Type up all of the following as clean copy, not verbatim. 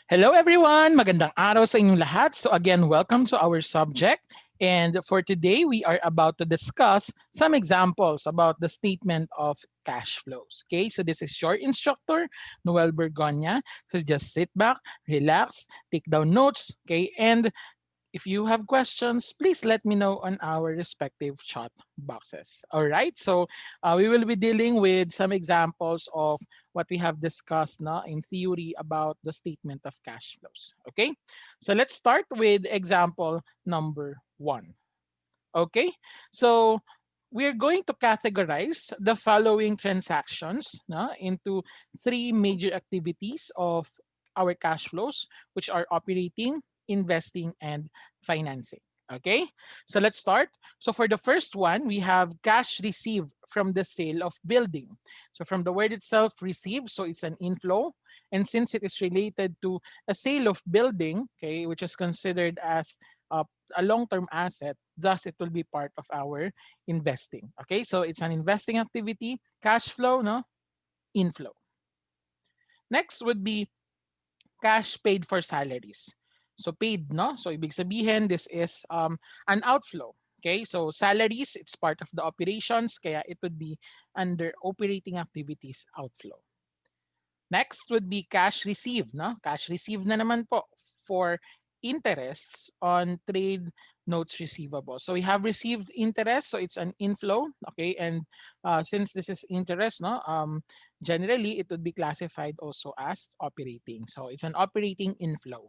Hello everyone! Magandang araw sa inyong lahat. So again, welcome to our subject. And for today, we are about to discuss some examples about the statement of cash flows. Okay, so this is your instructor, Noel Bergonia. So just sit back, relax, take down notes, okay, and if you have questions, please let me know on our respective chat boxes. All right. So we will be dealing with some examples of what we have discussed in theory about the statement of cash flows. Okay. So let's start with example number one. Okay. So we're going to categorize the following transactions into three major activities of our cash flows, which are operating, investing, and financing. Okay, so let's start. So for the first one, we have cash received from the sale of building. So from the word itself, receive, so it's an inflow. And since it is related to a sale of building, okay, which is considered as a long-term asset, thus it will be part of our investing. Okay, so it's an investing activity, cash flow, inflow. Next would be cash paid for salaries. So paid, no? So ibig sabihin, this is an outflow. Okay, so salaries, it's part of the operations, kaya it would be under operating activities outflow. Next would be cash received, no? Cash received na naman po for interests on trade notes receivable. So we have received interest, so it's an inflow, okay? And since this is interest, generally it would be classified also as operating. So it's an operating inflow.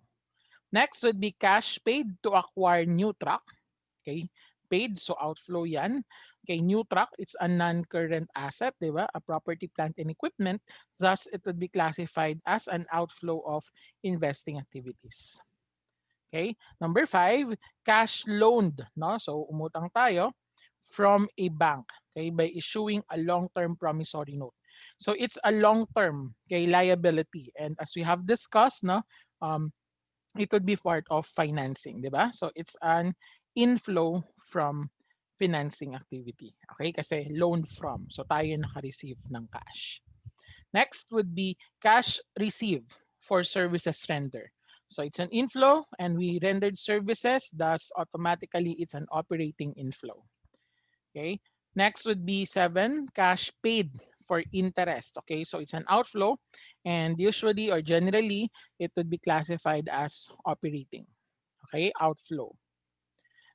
Next would be cash paid to acquire new truck. Okay? Paid, so outflow yan. Okay, new truck, it's a non-current asset, di ba? A property, plant, and equipment. Thus, it would be classified as an outflow of investing activities. Okay? Number 5, cash loaned. No? So, umutang tayo from a bank, okay, by issuing a long-term promissory note. So, it's a long-term, okay, liability. And as we have discussed, um, it would be part of financing, di ba? So it's an inflow from financing activity. Okay? Kasi loan from. So tayo naka-receive ng cash. Next would be cash received for services render. So it's an inflow and we rendered services, thus automatically it's an operating inflow. Okay. Next would be 7, cash paid for interest. Okay, so it's an outflow and usually or generally it would be classified as operating. Okay, outflow.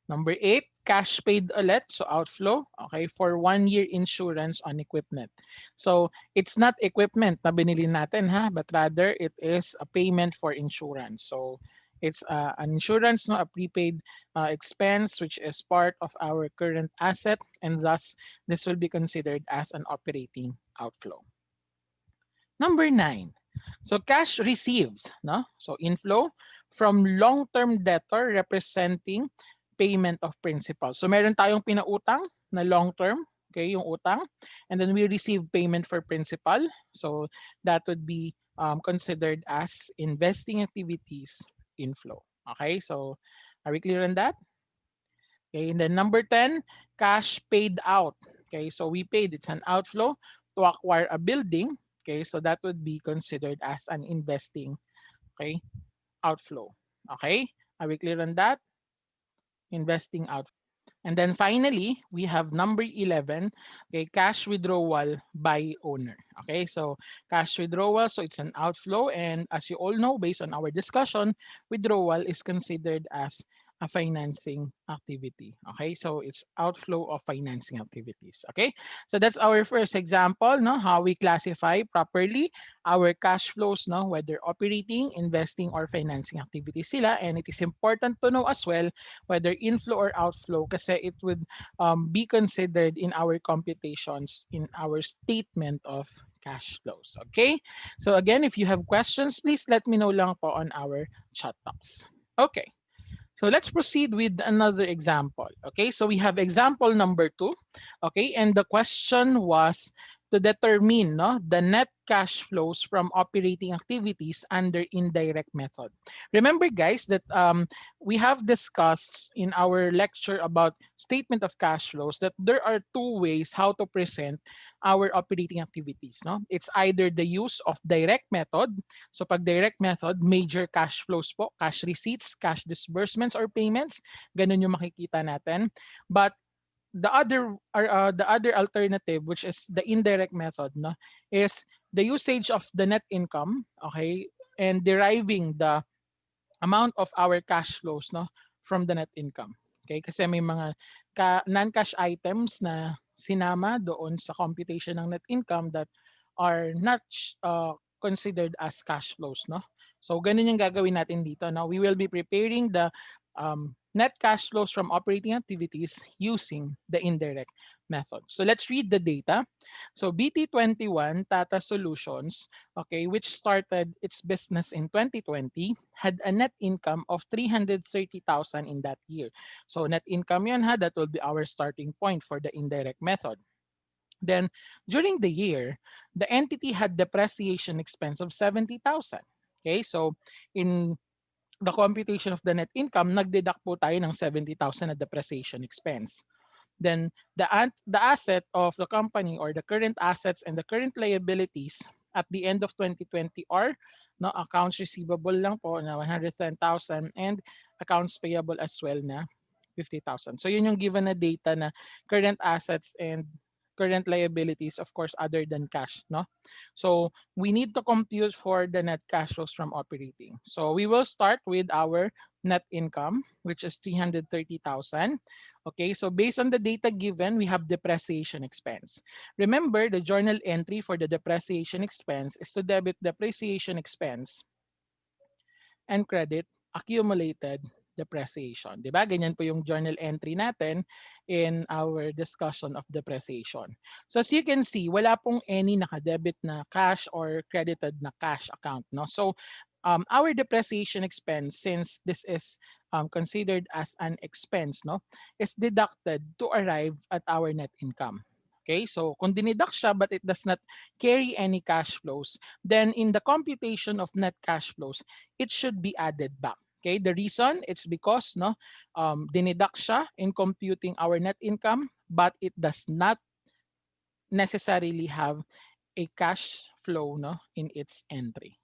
Number 8, cash paid ulit, so outflow, okay, for 1-year insurance on equipment. So it's not equipment na binili natin but rather it is a payment for insurance. So it's an insurance, a prepaid expense which is part of our current asset, and thus this will be considered as an operating outflow. Number 9, so cash received, so inflow from long-term debtor representing payment of principal. So meron tayong pinautang na long-term, okay, yung utang, and then we receive payment for principal. So that would be considered as investing activities inflow. Okay, so are we clear on that? Okay, and then number 10, cash paid out. Okay, so we paid, it's an outflow to acquire a building. Okay, so that would be considered as an investing, okay, outflow. Okay, are we clear on that? Investing out. And then finally, we have number 11, okay, cash withdrawal by owner. Okay, so cash withdrawal, so it's an outflow. And as you all know, based on our discussion, withdrawal is considered as a financing activity. Okay, so it's outflow of financing activities. Okay, so that's our first example, how we classify properly our cash flows, whether operating, investing, or financing activities sila. And it is important to know as well whether inflow or outflow kasi it would be considered in our computations in our statement of cash flows. Okay? So again, if you have questions, please let me know lang po on our chat box. Okay. So let's proceed with another example. Okay, so we have example number 2. Okay, and the question was to determine no, the net cash flows from operating activities under indirect method. Remember, guys, that we have discussed in our lecture about statement of cash flows that there are two ways how to present our operating activities. No, it's either the use of direct method. So, pag direct method, major cash flows po, cash receipts, cash disbursements or payments, ganun yung makikita natin. But the other alternative, which is the indirect method, no, is the usage of the net income, okay, and deriving the amount of our cash flows no from the net income. Okay? Kasi may mga non-cash items na sinama doon sa computation ng net income that are not considered as cash flows, no? So ganun yung gagawin natin dito, no? We will be preparing the net cash flows from operating activities using the indirect method. So let's read the data. So BT21 Tata Solutions, okay, which started its business in 2020, had a net income of 330,000 in that year. So net income yun ha, that will be our starting point for the indirect method. Then during the year, the entity had depreciation expense of 70,000. Okay, so in the computation of the net income, nagdeduct po tayo ng 70,000 na depreciation expense. Then the asset of the company or the current assets and the current liabilities at the end of 2020 are no accounts receivable lang po na 110,000 and accounts payable as well na 50,000. So yun yung given na data na current assets and current liabilities, of course, other than cash, no? So we need to compute for the net cash flows from operating. So we will start with our net income, which is 330,000. Okay, so based on the data given, we have depreciation expense. Remember, the journal entry for the depreciation expense is to debit depreciation expense and credit accumulated depreciation. Diba? Ganyan po yung journal entry natin in our discussion of depreciation. So as you can see, wala pong any nakadebit na cash or credited na cash account. No? So our depreciation expense, since this is considered as an expense, no, is deducted to arrive at our net income. Okay, so kung diniduct siya but it does not carry any cash flows, then in the computation of net cash flows, it should be added back. Okay, the reason it's because no diniduct siya in computing our net income, but it does not necessarily have a cash flow no in its entry.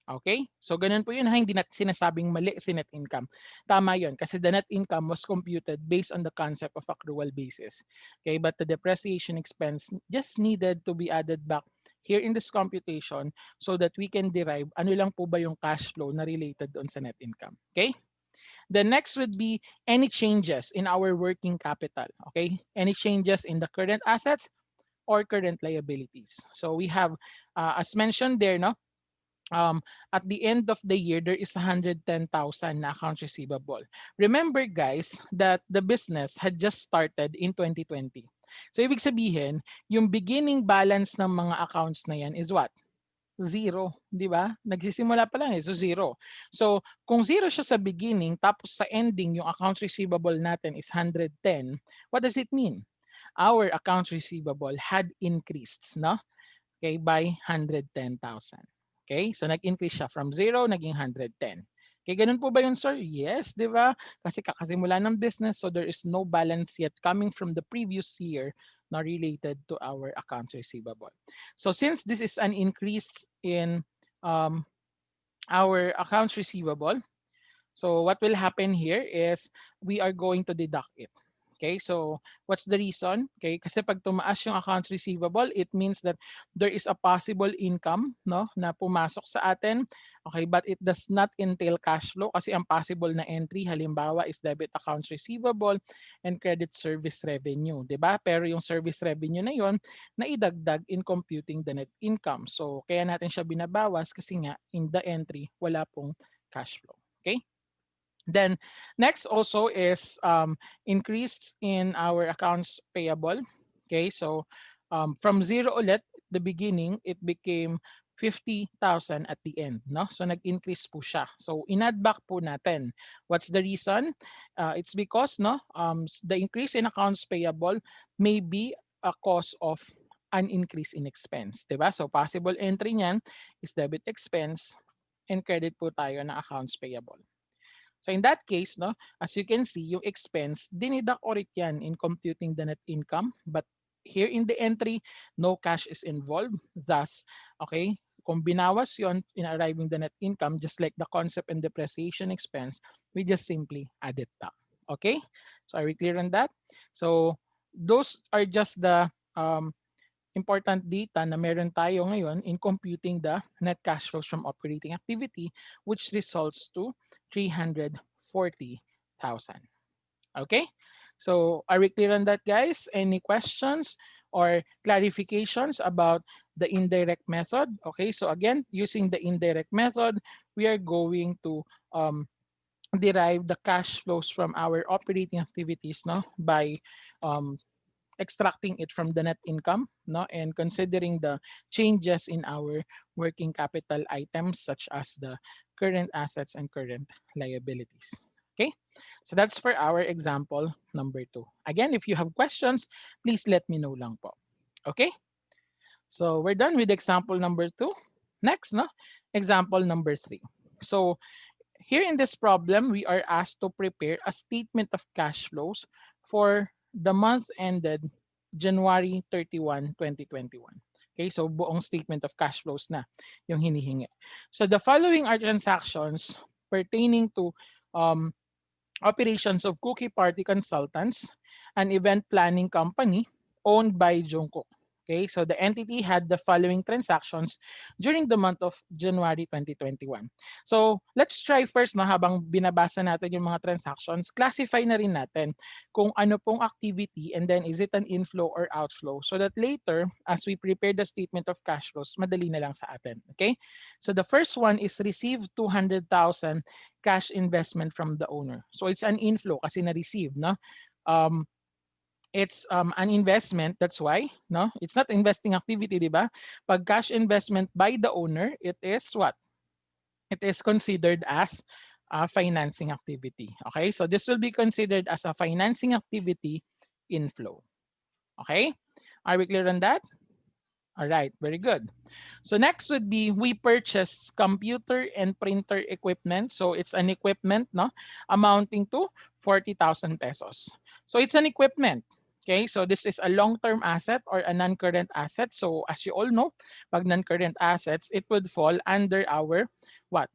Okay? So ganun po yun ha, hindi natin sinasabing mali si net income. Tama yun kasi the net income was computed based on the concept of accrual basis. Okay? But the depreciation expense just needed to be added back here in this computation so that we can derive ano lang po ba yung cash flow na related doon sa net income. Okay? The next would be any changes in our working capital. Okay? Any changes in the current assets or current liabilities. So we have, as mentioned there, no, at the end of the year, there is 110,000 na accounts receivable. Remember guys that the business had just started in 2020. So ibig sabihin, yung beginning balance ng mga accounts na yan is what? Zero, di ba? Nagsisimula pa lang eh, so zero. So kung zero siya sa beginning, tapos sa ending, yung accounts receivable natin is 110, what does it mean? Our accounts receivable had increased, no? Okay, by 110,000. Okay, so nag-increase siya from 0, naging 110. Okay, ganun po ba yun, sir? Yes, di ba? Kasi kakasimula ng business, so there is no balance yet coming from the previous year na related to our accounts receivable. So since this is an increase in our accounts receivable, so what will happen here is we are going to deduct it. Okay, so what's the reason? Okay, kasi pag tumaas yung accounts receivable, it means that there is a possible income no na pumasok sa atin. Okay, but it does not entail cash flow kasi ang possible na entry halimbawa is debit accounts receivable and credit service revenue, 'di ba? Pero yung service revenue na yon na idagdag in computing the net income. So kaya natin siya binabawas kasi nga in the entry wala pong cash flow. Okay? Then next also is increase in our accounts payable. Okay, so from zero ulit, the beginning, it became 50,000 at the end, no? So nag-increase po siya. So in-add back po natin. What's the reason? It's because no, the increase in accounts payable may be a cause of an increase in expense, 'di ba? So possible entry niyan is debit expense and credit po tayo ng accounts payable. So in that case, no, as you can see, yung expense, dinidak ulit yan in computing the net income. But here in the entry, no cash is involved. Thus, okay, kung binawas yon in arriving the net income, just like the concept and depreciation expense, we just simply add it back. Okay? So are we clear on that? So those are just the important data na meron tayo ngayon in computing the net cash flows from operating activity, which results to 340,000. Okay? So are we clear on that, guys? Any questions or clarifications about the indirect method? Okay, so again, using the indirect method, we are going to um, derive the cash flows from our operating activities, no, by um, extracting it from the net income, no, and considering the changes in our working capital items such as the current assets and current liabilities. Okay, so that's for our example number 2. Again, if you have questions, please let me know lang po. Okay, so we're done with example number 2. Next, no, example number 3. So here in this problem, we are asked to prepare a statement of cash flows for the month ended January 31, 2021. Okay, so buong statement of cash flows na yung hinihingi. So the following are transactions pertaining to um, operations of Cookie Party Consultants, an event planning company owned by Jungkook. Okay, so the entity had the following transactions during the month of January 2021. So let's try first na habang binabasa natin yung mga transactions, classify na rin natin kung ano pong activity and then is it an inflow or outflow so that later as we prepare the statement of cash flows, madali na lang sa atin. Okay, so the first one is receive 200,000 cash investment from the owner. So it's an inflow kasi na-receive, no? Um, it's an investment, that's why, no? It's not investing activity, di ba? Pag cash investment by the owner, it is what? It is considered as a financing activity. Okay? So this will be considered as a financing activity inflow. Okay? Are we clear on that? All right, very good. So next would be we purchased computer and printer equipment. So it's an equipment, no, amounting to 40,000 pesos. So it's an equipment. Okay, so this is a long-term asset or a non-current asset. So as you all know, pag non-current assets, it would fall under our what?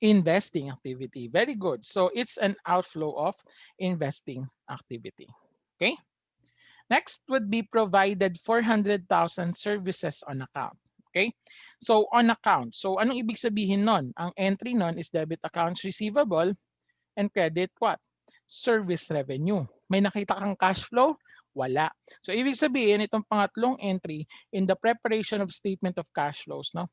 Investing activity. Very good. So it's an outflow of investing activity. Okay. Next would be provided 400,000 services on account. Okay? So on account. So anong ibig sabihin nun? Ang entry nun is debit accounts receivable and credit what? Service revenue. May nakita kang cash flow? Wala. So ibig sabihin itong pangatlong entry in the preparation of statement of cash flows, no?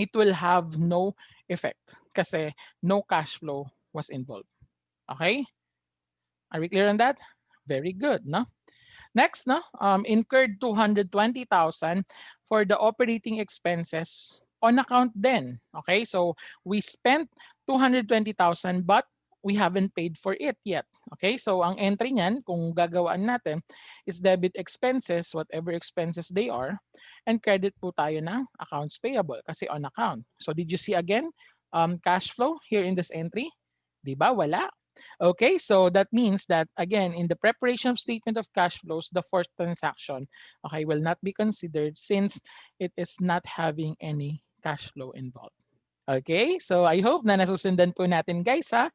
It will have no effect kasi no cash flow was involved. Okay? Are we clear on that? Very good, no? Next, no, incurred 220,000 for the operating expenses on account then. Okay, so we spent 220,000 but we haven't paid for it yet. Okay, so ang entry niyan, kung gagawaan natin, is debit expenses, whatever expenses they are, and credit po tayo ng accounts payable kasi on account. So did you see again, cash flow here in this entry? Di ba? Wala. Okay, so that means that again, in the preparation of statement of cash flows, the fourth transaction, okay, will not be considered since it is not having any cash flow involved. Okay, so I hope na nasusundan po natin guys ha,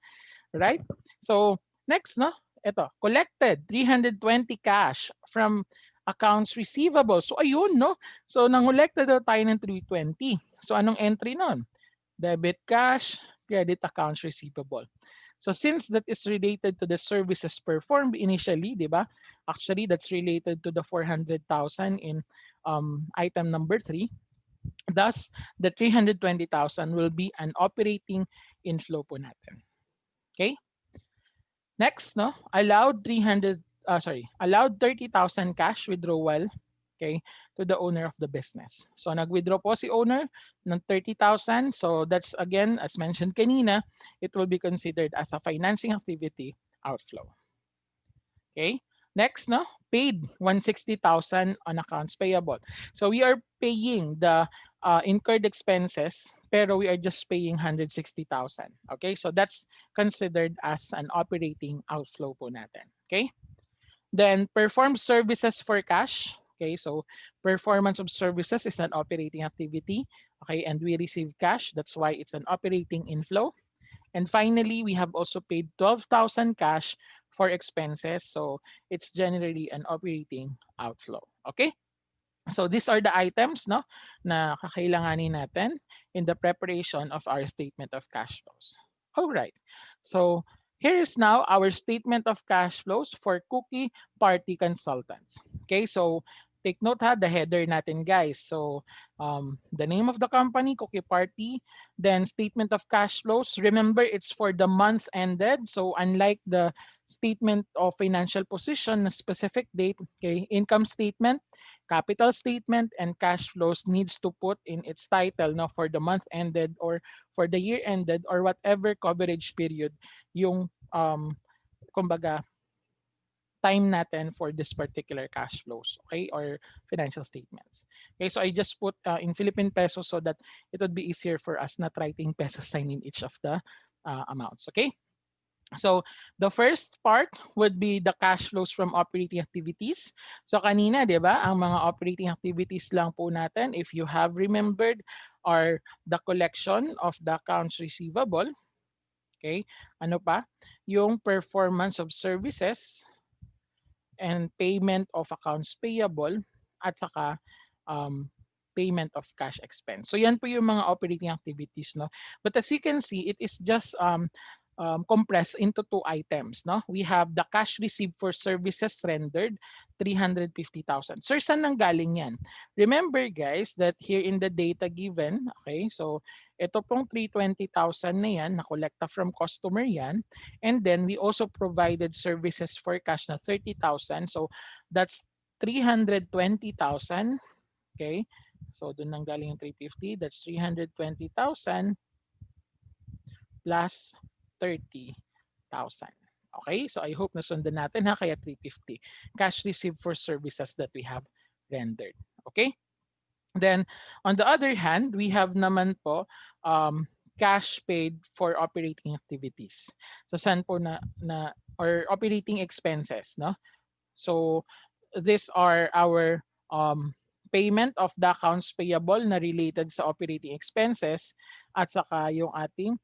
right? So next, no, ito, collected 320 cash from accounts receivable. So ayun, no, so nangolekta daw tayo ng 320. So anong entry nun? Debit cash, credit accounts receivable. So since that is related to the services performed initially, di ba? Actually, that's related to the 400,000 in item number 3. Thus, the 320,000 will be an operating inflow po natin. Okay? Next, no? Allowed 30,000 cash withdrawal. okay, to the owner of the business. So nag-withdraw po si owner ng 30,000. So that's again, as mentioned kanina, it will be considered as a financing activity outflow. Okay. Next, no, paid 160,000 on accounts payable. So we are paying the incurred expenses, pero we are just paying 160,000. Okay, so that's considered as an operating outflow po natin. Okay. Then perform services for cash. Okay, so performance of services is an operating activity. Okay, and we receive cash. That's why it's an operating inflow. And finally, we have also paid 12,000 cash for expenses. So it's generally an operating outflow. Okay? So these are the items, no, na kakailanganin natin in the preparation of our statement of cash flows. All right. So here is now our statement of cash flows for Cookie Party Consultants. Okay, so take note ha, the header natin guys. So the name of the company, Cookie Party, then statement of cash flows. Remember, it's for the month ended. So unlike the statement of financial position, a specific date, okay, income statement, capital statement, and cash flows needs to put in its title no, for the month ended or for the year ended or whatever coverage period yung kumbaga time natin for this particular cash flows, okay, or financial statements. Okay, so I just put in Philippine pesos so that it would be easier for us not writing peso sign in each of the amounts, okay? So the first part would be the cash flows from operating activities. So kanina, 'di ba, ang mga operating activities lang po natin, if you have remembered, are the collection of the accounts receivable, okay? Ano pa? Yung performance of services and payment of accounts payable at saka um, payment of cash expense. So yan po yung mga operating activities, no? But as you can see, it is just compressed into two items, no? We have the cash received for services rendered, 350,000. Sir, saan nang galing yan? Remember guys that here in the data given, okay, so ito pong 320,000 na yan, nakolekta from customer yan. And then we also provided services for cash na 30,000. So that's 320,000. Okay? So doon nang galing yung 350. That's 320,000 plus 30,000. Okay? So I hope nasundan natin ha, kaya 350. Cash received for services that we have rendered. Okay? Then on the other hand, we have naman po cash paid for operating activities. So saan po na or operating expenses, no? So these are our payment of the accounts payable na related sa operating expenses at saka yung ating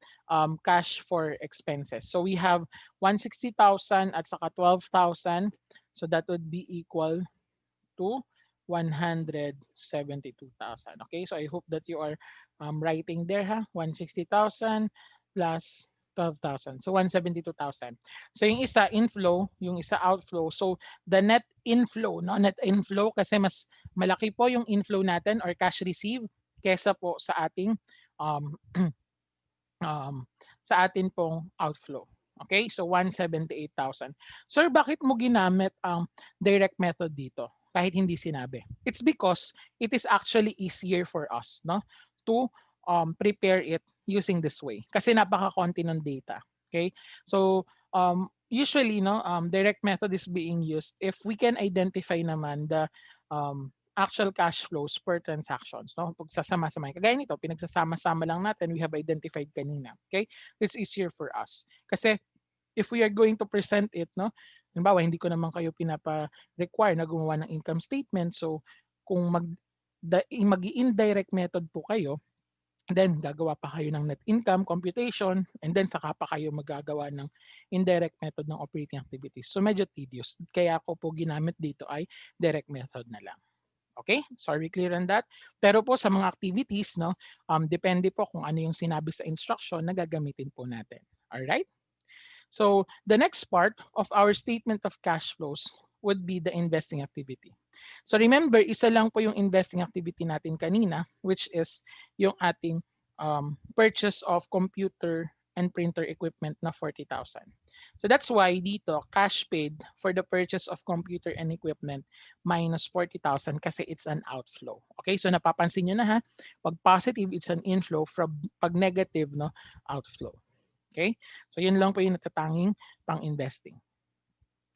cash for expenses. So we have 160,000 at saka 12,000. So that would be equal to 172,000. Okay, so I hope that you are writing there ha, 160,000 plus 12,000. So 172,000. So yung isa inflow, yung isa outflow. So the net inflow, no? Net inflow kasi mas malaki po yung inflow natin or cash receive kesa po sa ating um, sa atin pong outflow. Okay? So 178,000. Sir, bakit mo ginamit ang direct method dito kahit hindi sinabi? It's because it is actually easier for us, no, to prepare it using this way kasi napaka-konti ng data. Okay? So usually no, direct method is being used if we can identify naman the actual cash flows per transactions. No? Pagsasama-sama. Kagaya nito, pinagsasama-sama lang natin, we have identified kanina. Okay? It's easier for us. Kasi if we are going to present it, no? Halimbawa, hindi ko naman kayo pinapa-require na gumawa ng income statement. So, kung mag-indirect method po kayo, then gagawa pa kayo ng net income computation and then saka pa kayo magagawa ng indirect method ng operating activities. So medyo tedious. Kaya ako po ginamit dito ay direct method na lang. Okay? So are we clear on that? Pero po sa mga activities, no, depende po kung ano yung sinabi sa instruction na gagamitin po natin. Alright? So the next part of our statement of cash flows would be the investing activity. So remember, isa lang po yung investing activity natin kanina, which is yung ating purchase of computer and printer equipment na 40,000. So that's why dito, cash paid for the purchase of computer and equipment minus 40,000 kasi it's an outflow. Okay, so napapansin nyo na ha, pag positive, it's an inflow. From pag negative, no, outflow. Okay, so yun lang po yung natatanging pang-investing.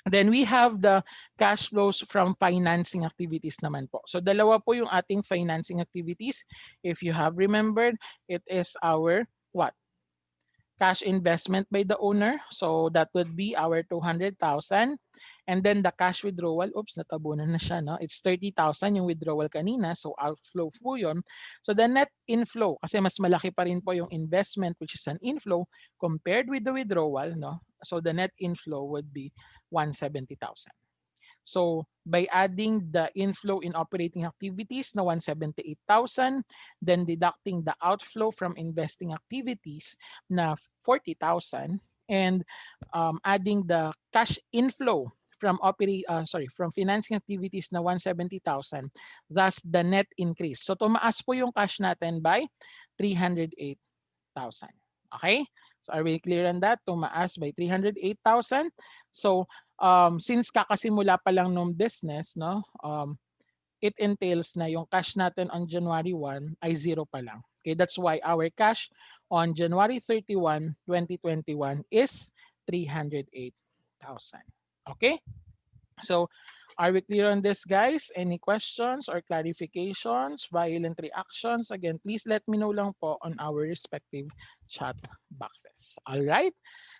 Then we have the cash flows from financing activities naman po. So dalawa po yung ating financing activities. If you have remembered, it is our what? Cash investment by the owner. So that would be our 200,000. And then the cash withdrawal, oops, natabunan na siya, no? It's 30,000 yung withdrawal kanina. So outflow po yun. So the net inflow, kasi mas malaki pa rin po yung investment, which is an inflow, compared with the withdrawal, no? So the net inflow would be 170,000. So by adding the inflow in operating activities na 178,000, then deducting the outflow from investing activities na 40,000, and adding the cash inflow from from financing activities na 170,000, thus the net increase. So tumaas po yung cash natin by 308,000. Okay? So are we clear on that? Tumaas by 308,000. So since kakasimula pa lang ng business, no, it entails na yung cash natin on January 1 ay zero pa lang. Okay, that's why our cash on January 31, 2021 is 308,000. Okay? So, are we clear on this, guys? Any questions or clarifications, violent reactions? Again, please let me know lang po on our respective chat boxes. All right?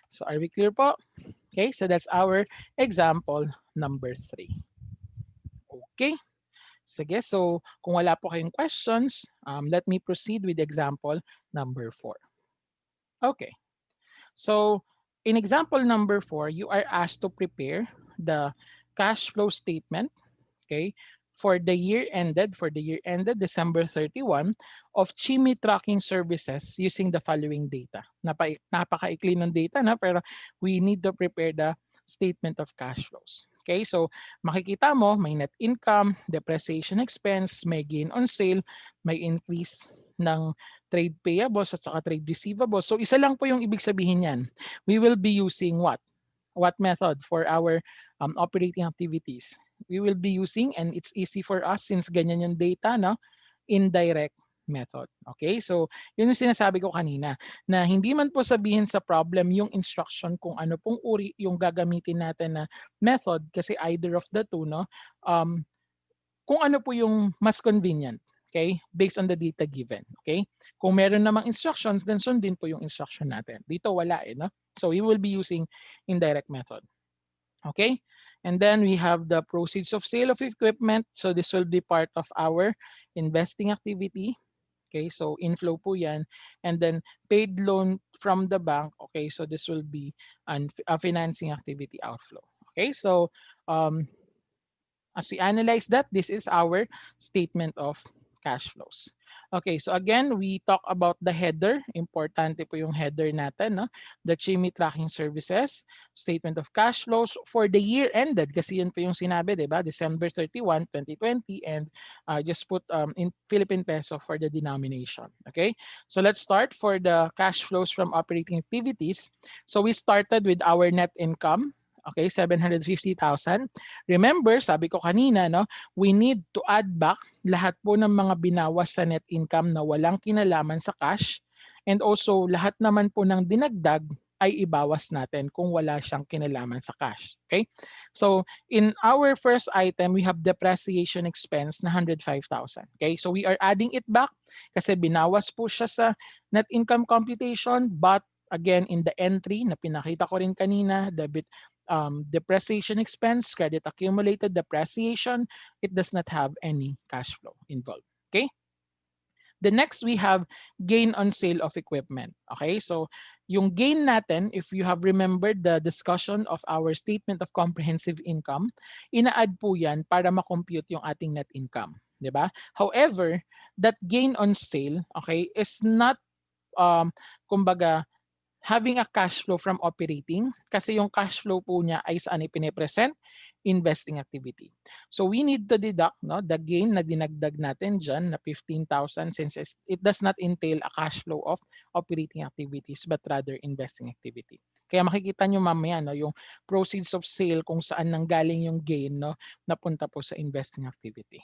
So, are we clear po? Okay, so that's our example number 3. Okay? Sige, so kung wala po kayong questions, let me proceed with example number 4. Okay. So, in example number 4, you are asked to prepare the cash flow statement, okay, for the year ended December 31 of Chimmy Tracking Services using the following data. Napakaikli ng data na, pero we need to prepare the statement of cash flows. Okay, so makikita mo may net income, depreciation expense, may gain on sale, may increase ng trade payables at saka trade receivables. So isa lang po yung ibig sabihin niyan. We will be using what? What method for our operating activities? We will be using, and it's easy for us since ganyan yung data, no? Indirect method. Okay? So, yun yung sinasabi ko kanina, na hindi man po sabihin sa problem yung instruction kung ano pong uri yung gagamitin natin na method, kasi either of the two, no? Kung ano po yung mas convenient. Okay? Based on the data given. Okay? Kung meron namang instructions, then sundin po yung instruction natin. Dito wala eh, no? So, we will be using indirect method. Okay? And then we have the proceeds of sale of equipment. So this will be part of our investing activity. Okay, so inflow po yan. And then paid loan from the bank. Okay, so this will be a financing activity outflow. Okay, so as we analyze that, this is our statement of cash flows. Okay, so again, we talk about the header. Importante po yung header natin, no? The Chimmy Tracking Services, statement of cash flows for the year ended. Kasi yun po yung sinabi, di ba? December 31, 2020, and just put in Philippine peso for the denomination. Okay, so let's start for the cash flows from operating activities. So we started with our net income. Okay, 750,000. Remember, sabi ko kanina, no, we need to add back lahat po ng mga binawas sa net income na walang kinalaman sa cash, and also lahat naman po ng dinagdag ay ibawas natin kung wala siyang kinalaman sa cash. Okay? So, in our first item, we have depreciation expense na 105,000. Okay? So, we are adding it back kasi binawas po siya sa net income computation, but again, in the entry na pinakita ko rin kanina, debit depreciation expense, credit accumulated depreciation, it does not have any cash flow involved. Okay? The next, we have gain on sale of equipment. Okay? So, yung gain natin, if you have remembered the discussion of our statement of comprehensive income, ina-add po yan para makompute yung ating net income. Diba? However, that gain on sale, okay, is not, kumbaga, having a cash flow from operating kasi yung cash flow po niya ay saan ipine-present? Investing activity. So we need to deduct the gain na dinagdag natin dyan na 15,000 since it does not entail a cash flow of operating activities but rather investing activity. Kaya makikita nyo mamaya yung proceeds of sale kung saan nanggaling yung gain napunta po sa investing activity.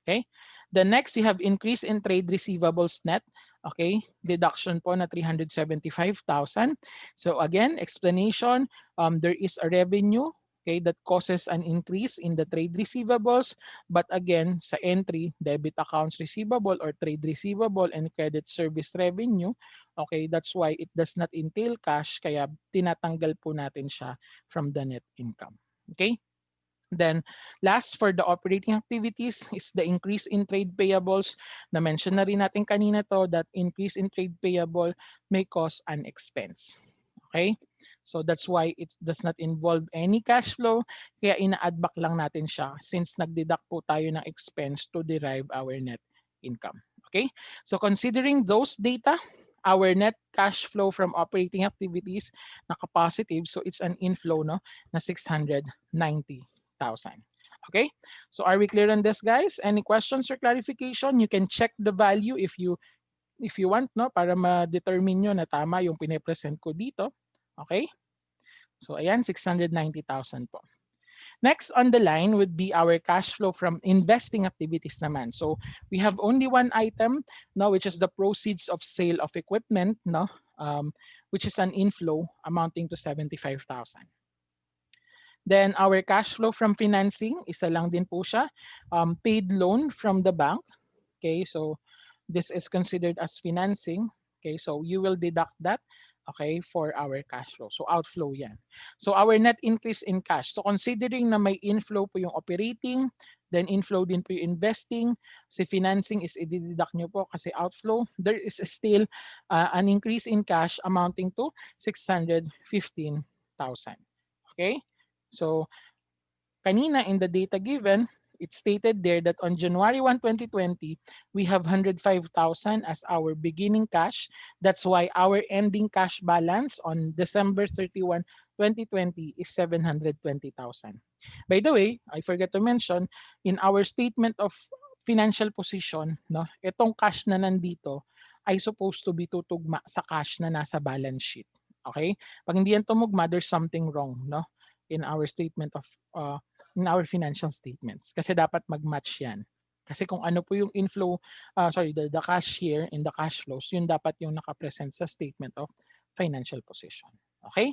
Okay? The next, you have increase in trade receivables net. Okay? Deduction po na 375,000. So again, explanation, there is a revenue that causes an increase in the trade receivables. But again, sa entry, debit accounts receivable or trade receivable and credit service revenue, okay, that's why it does not entail cash, kaya tinatanggal po natin siya from the net income. Okay? Then last for the operating activities is the increase in trade payables. Na-mention na rin natin kanina to that increase in trade payable may cause an expense. Okay? So that's why it does not involve any cash flow. Kaya ina-add back lang natin siya since nag-deduct po tayo ng expense to derive our net income. Okay? So considering those data, our net cash flow from operating activities naka-positive. So it's an inflow na 690,000. Okay, so are we clear on this, guys? Any questions or clarification? You can check the value if you want para ma-determine nyo na tama yung pine-present ko dito. Okay, so ayan, 690,000 po. Next on the line would be our cash flow from investing activities naman. So we have only one item which is the proceeds of sale of equipment which is an inflow amounting to 75,000. Then our cash flow from financing, isa lang din po siya. Paid loan from the bank. Okay, so this is considered as financing. Okay, so you will deduct that for our cash flow. So outflow yan. So our net increase in cash. So considering na may inflow po yung operating, then inflow din po yung investing. Si financing is i-deduct nyo po kasi outflow. There is still an increase in cash amounting to 615,000. Okay? So, kanina in the data given, it stated there that on January 1, 2020, we have 105,000 as our beginning cash. That's why our ending cash balance on December 31, 2020 is 720,000. By the way, I forgot to mention, in our statement of financial position, itong cash na nandito ay supposed to be tutugma sa cash na nasa balance sheet. Okay? Pag hindi yan tumugma, there's something wrong, in our statement of in our financial statements kasi dapat mag-match yan. Kasi kung ano po yung inflow, the cash here in the cash flows, yun dapat yung nakapresent sa statement of financial position. Okay?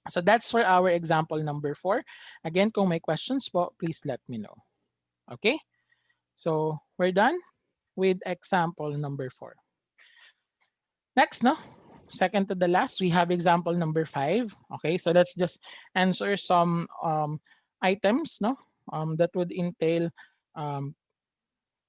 So that's for our example number 4. Again, kung may questions po, please let me know. Okay? So we're done with example number 4. Next, second to the last, we have example number 5. Okay, so let's just answer some items that would entail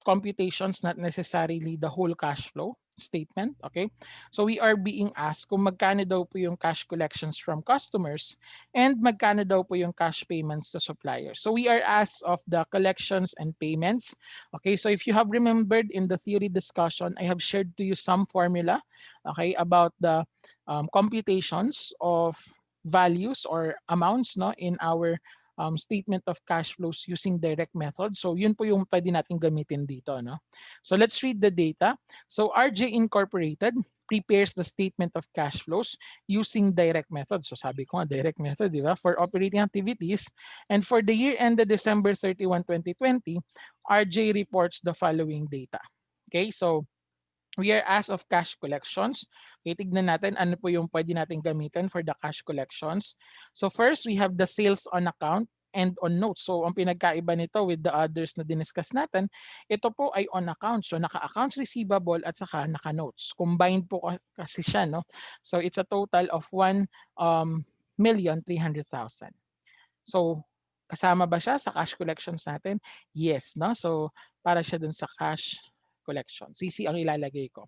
computations, not necessarily the whole cash flow statement. Okay, so we are being asked kung magkano daw po yung cash collections from customers and magkano daw po yung cash payments to suppliers. So we are asked of the collections and payments. Okay, so if you have remembered in the theory discussion, I have shared to you some formula about the computations of values or amounts in our statement of cash flows using direct method. So yun po yung pwede natin gamitin dito. So let's read the data. So RJ Incorporated prepares the statement of cash flows using direct method. So sabi ko nga, direct method, di ba? For operating activities. And for the year ended December 31, 2020, RJ reports the following data. Okay, so we are asked of cash collections. Okay, tignan natin ano po yung pwede natin gamitin for the cash collections. So first, we have the sales on account and on notes. So ang pinagkaiba nito with the others na diniscuss natin, ito po ay on account. So naka-accounts receivable at saka naka-notes. Combined po kasi siya. So it's a total of 1,300,000. So kasama ba siya sa cash collections natin? Yes. So para siya dun sa cash collection. CC ang ilalagay ko.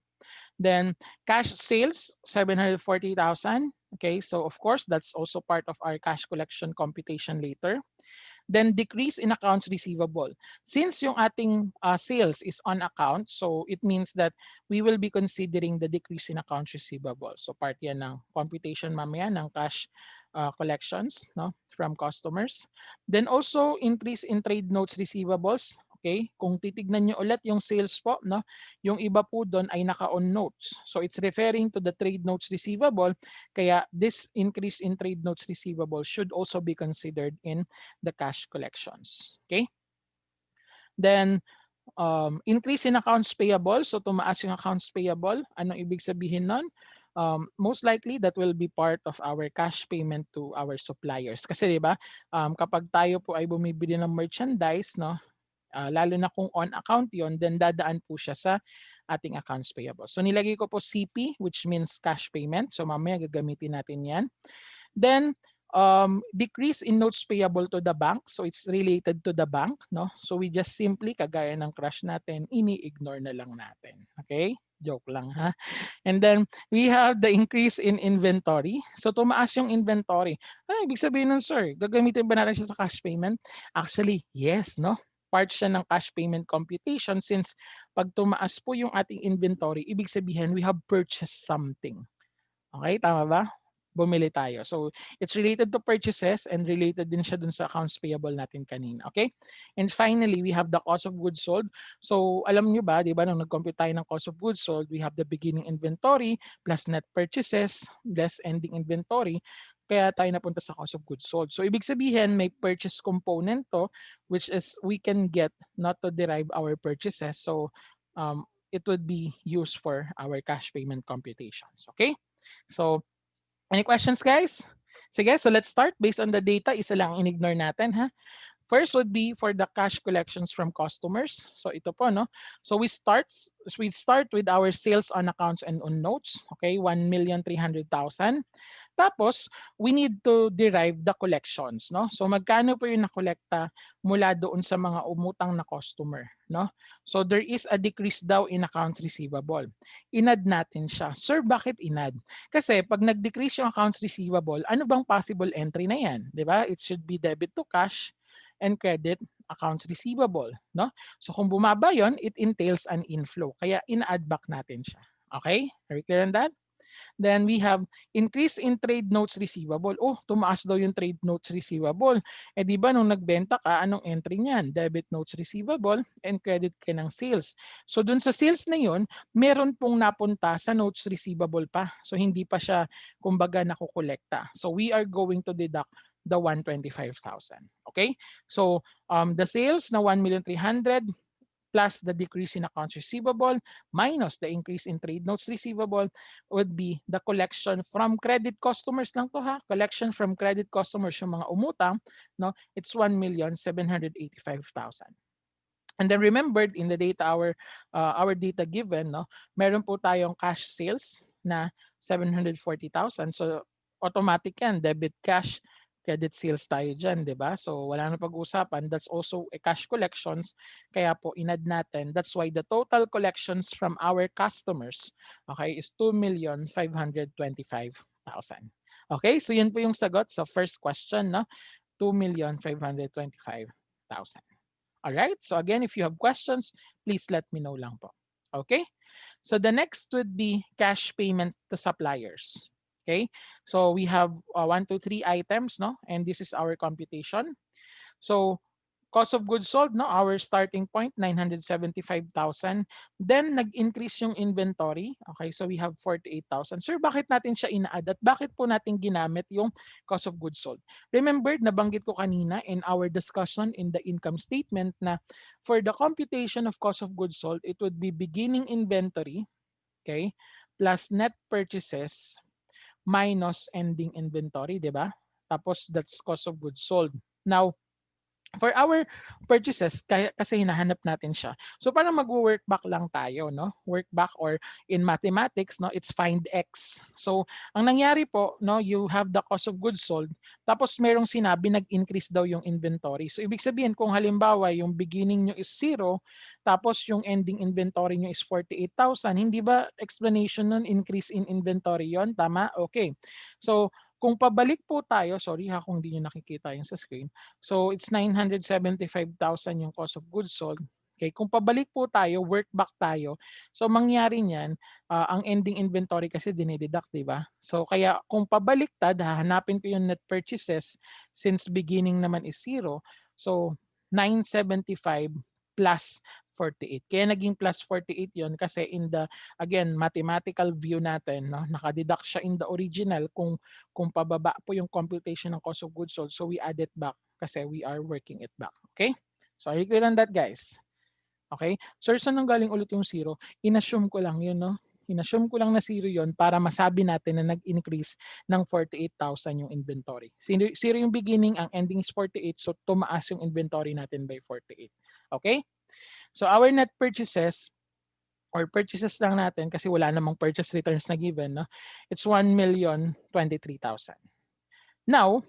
Then cash sales, 740,000. Okay, so of course, that's also part of our cash collection computation later. Then decrease in accounts receivable. Since yung ating sales is on account, so it means that we will be considering the decrease in accounts receivable. So part yan ng computation mamaya ng cash collections, no, from customers. Then also increase in trade notes receivables. Okay, kung titignan nyo ulit yung sales po, no, yung iba po doon ay naka-on notes. So it's referring to the trade notes receivable. Kaya this increase in trade notes receivable should also be considered in the cash collections. Okay? Then increase in accounts payable. So tumaas yung accounts payable. Anong ibig sabihin nun? Most likely that will be part of our cash payment to our suppliers. Kasi 'di ba, kapag tayo po ay bumibili ng merchandise, no, lalo na kung on account 'yon, then dadaan po siya sa ating accounts payable. So nilagay ko po CP, which means cash payment. So mamaya gagamitin natin 'yan. Then decrease in notes payable to the bank. So it's related to the bank, no? So we just simply, kagaya ng crush natin, ini-ignore na lang natin. Okay? Joke lang ha. And then we have the increase in inventory. So tumaas yung inventory. Ano ibig sabihin nun, sir? Gagamitin ba natin siya sa cash payment? Actually, yes, no? Part siya ng cash payment computation since pag tumaas po yung ating inventory, ibig sabihin we have purchased something. Okay, tama ba? Bumili tayo. So, it's related to purchases and related din siya dun sa accounts payable natin kanina. Okay? And finally, we have the cost of goods sold. So, alam nyo ba, di ba, nung nag-compute tayo ng cost of goods sold, we have the beginning inventory plus net purchases less ending inventory. Kaya tayo napunta sa cost of goods sold. So, ibig sabihin, may purchase component to, which is we can get not to derive our purchases. So, it would be used for our cash payment computations. Okay? So, any questions, guys? Sige, so let's start. Based on the data, isa lang in-ignore natin, ha? First would be for the cash collections from customers. So ito po, no? So we start with our sales on accounts and on notes. Okay, 1,300,000. Tapos, we need to derive the collections, no? So magkano po yung nakolekta mula doon sa mga umutang na customer, no? So there is a decrease daw in accounts receivable. Inad natin siya. Sir, bakit inad? Kasi pag nag-decrease yung accounts receivable, ano bang possible entry na yan? 'Di ba? It should be debit to cash and credit accounts receivable, no? So kung bumaba 'yon, it entails an inflow. Kaya ina-add back natin siya. Okay? Are we clear on that? Then we have increase in trade notes receivable. Oh, tumaas daw yung trade notes receivable. Eh di ba nung nagbenta ka, anong entry niyan? Debit notes receivable and credit ka ng sales. So dun sa sales na yun, meron pong napunta sa notes receivable pa. So hindi pa siya kumbaga nakukolekta. So we are going to deduct the 125,000. Okay? So the sales na 1,300,000 plus the decrease in accounts receivable minus the increase in trade notes receivable would be the collection from credit customers lang to ha. Collection from credit customers yung mga umutang, no? It's 1,785,000. And then remembered in the data our data given, no, meron po tayong cash sales na 740,000. So automatic yan, debit cash, credit sales tayo dyan, di ba? So wala na pag-usapan. That's also a cash collections. Kaya po inad natin. That's why the total collections from our customers, okay, is 2,525,000. Okay, so yun po yung sagot sa first question, no? 2,525,000. All right. So again, if you have questions, please let me know lang po. Okay. So the next would be cash payment to suppliers. Okay. So we have 1, 2, 3 items, no? And this is our computation. So cost of goods sold, no, our starting point 975,000. Then nag-increase yung inventory. Okay, so we have 48,000. Sir, bakit natin siya ina-add at bakit po natin ginamit yung cost of goods sold? Remember, nabanggit ko kanina in our discussion in the income statement na for the computation of cost of goods sold, it would be beginning inventory, okay, plus net purchases minus ending inventory, di ba? Tapos that's cost of goods sold. Now, for our purchases, kasi hinahanap natin siya. So parang mag-work back lang tayo, no? Work back or in mathematics, no, it's find X. So ang nangyari po, no, you have the cost of goods sold, tapos merong sinabi nag-increase daw yung inventory. So ibig sabihin kung halimbawa yung beginning nyo is 0, tapos yung ending inventory nyo is 48,000, hindi ba explanation nun increase in inventory yon? Tama? Okay. So Kung pabalik po tayo, sorry ha kung hindi nyo nakikita yung sa screen. So it's 975,000 yung cost of goods sold. Okay, kung pabalik po tayo, work back tayo. So mangyari niyan, ang ending inventory kasi dinededuct, di ba? So kaya kung pabaliktad, hahanapin ko yung net purchases since beginning naman is zero. So 975 plus 48. Kaya naging plus 48 yon kasi in the, again, mathematical view natin, no, nakadeduct siya in the original kung pababa po yung computation ng cost of goods sold. So we add it back kasi we are working it back. Okay? So are you clear on that, guys? Okay? So saan nang galing ulit yung zero? Inassume ko lang yun, no? Inassume ko lang na zero yun para masabi natin na nag-increase ng 48,000 yung inventory. Zero yung beginning, ang ending is 48, so tumaas yung inventory natin by 48. Okay? So our net purchases or purchases lang natin kasi wala namang purchase returns na given, no? It's 1,023,000. Now,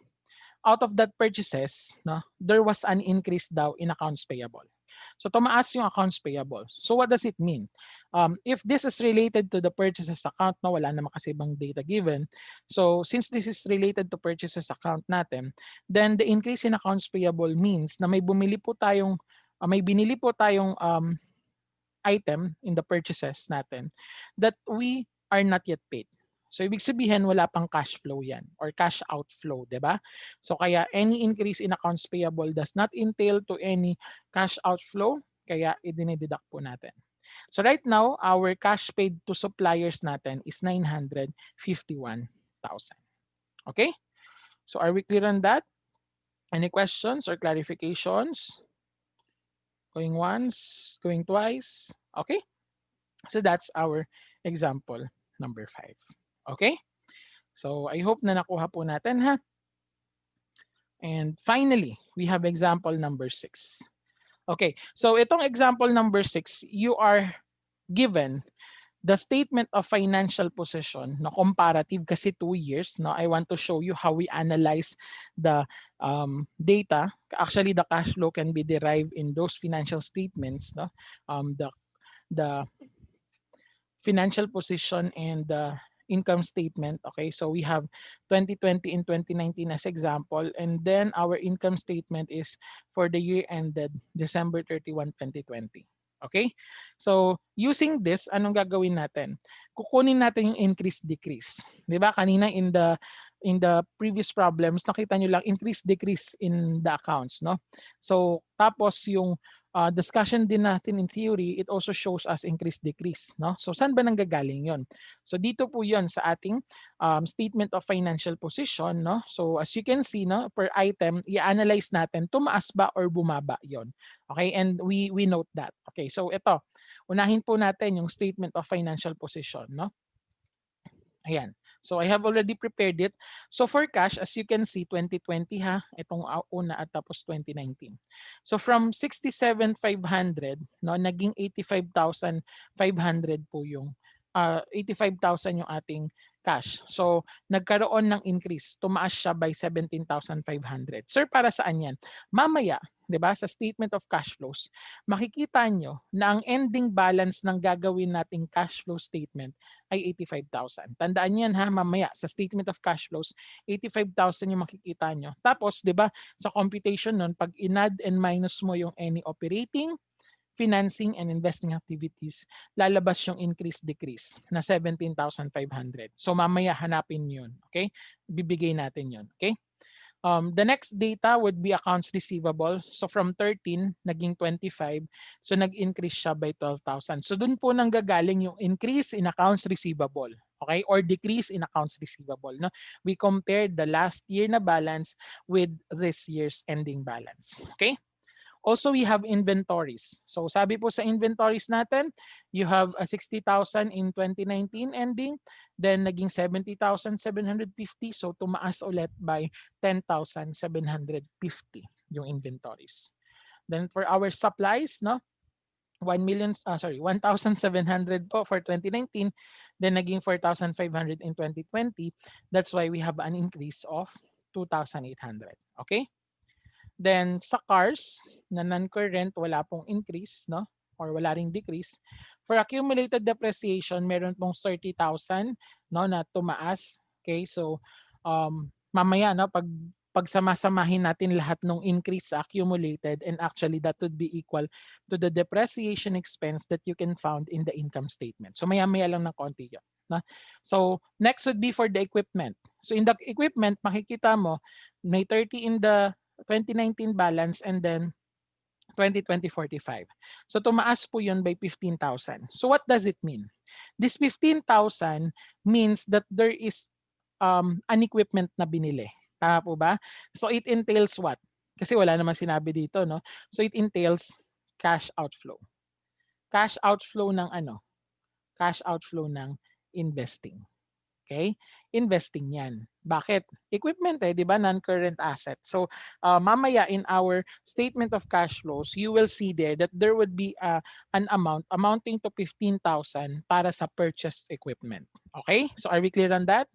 out of that purchases, no, there was an increase daw in accounts payable. So tumaas yung accounts payable. So what does it mean? If this is related to the purchases account, no, wala naman kasi ibang data given. So since this is related to purchases account natin, then the increase in accounts payable means na may bumili po tayong, may binili po tayong item in the purchases natin that we are not yet paid. So ibig sabihin wala pang cash flow yan or cash outflow, 'di ba? So kaya any increase in accounts payable does not entail to any cash outflow, kaya i-deduct po natin. So right now, our cash paid to suppliers natin is 951,000. Okay? So are we clear on that? Any questions or clarifications? Going once, going twice. Okay? So that's our example number 5. Okay? So I hope na nakuha po natin ha. And finally, we have example number 6. Okay, so itong example number 6, you are given the statement of financial position, no, comparative kasi 2 years. No, I want to show you how we analyze the data. Actually, the cash flow can be derived in those financial statements. No, the financial position and the income statement. Okay, so we have 2020 and 2019 as example, and then our income statement is for the year ended December 31, 2020. Okay, so using this, anong gagawin natin? Kukunin natin yung increase-decrease. Di ba? Kanina in the previous problems, nakita nyo lang increase-decrease in the accounts. No? So tapos yung discussion din natin in theory, it also shows us increase-decrease. No? So saan ba nanggagaling yon? So dito po yon sa ating statement of financial position. No? So as you can see, no, per item, i-analyze natin, tumaas ba or bumaba yon. Okay, and we note that. Okay, so ito, unahin po natin yung statement of financial position. No? Ayan. So I have already prepared it. So for cash, as you can see, 2020 ha, itong una at tapos 2019. So from 67,500, no, naging 85,500 po yung 85,000 yung ating cash. So nagkaroon ng increase. Tumaas siya by 17,500. Sir, para saan yan? Mamaya, 'di ba, sa statement of cash flows, makikita nyo na ang ending balance ng gagawin nating cash flow statement ay 85,000. Tandaan niyan ha, mamaya sa statement of cash flows, 85,000 yung makikita nyo. Tapos, 'di ba, sa computation nun, pag in-add and minus mo yung any operating, financing, and investing activities, lalabas yung increase-decrease na 17,500. So mamaya hanapin yun. Okay? Bibigay natin yun. Okay? The next data would be accounts receivable. So from 13, naging 25. So nag-increase siya by 12,000. So dun po nanggagaling yung increase in accounts receivable. Okay? Or decrease in accounts receivable. No? We compared the last year na balance with this year's ending balance. Okay? Also, we have inventories. So sabi po sa inventories natin, you have a 60,000 in 2019 ending, then naging 70,750. So tumaas ulit by 10,750 yung inventories. Then for our supplies, no, 1,700 po for 2019, then naging 4,500 in 2020. That's why we have an increase of 2,800. Okay? Then sa cars na non-current, wala pong increase, no? Or wala ring decrease. For accumulated depreciation, meron pong 30,000, no, na tumaas. Okay, so mamaya no pagsamasamahin natin lahat ng increase sa accumulated, and actually that would be equal to the depreciation expense that you can found in the income statement. So maya-maya lang ng konti yun. No? So next would be for the equipment. So in the equipment, makikita mo may 30 in the 2019 balance and then 2020 45. So tumaas po yun by 15,000. So what does it mean? This 15,000 means that there is an equipment na binili. Tama po ba? So it entails what? Kasi wala naman sinabi dito, no? So it entails cash outflow. Cash outflow ng ano? Cash outflow ng investing. Okay? Investing yan. Bakit? Equipment eh, di ba? Non-current asset. So, mamaya in our statement of cash flows, you will see there that there would be an amount amounting to 15,000 para sa purchased equipment. Okay? So, are we clear on that?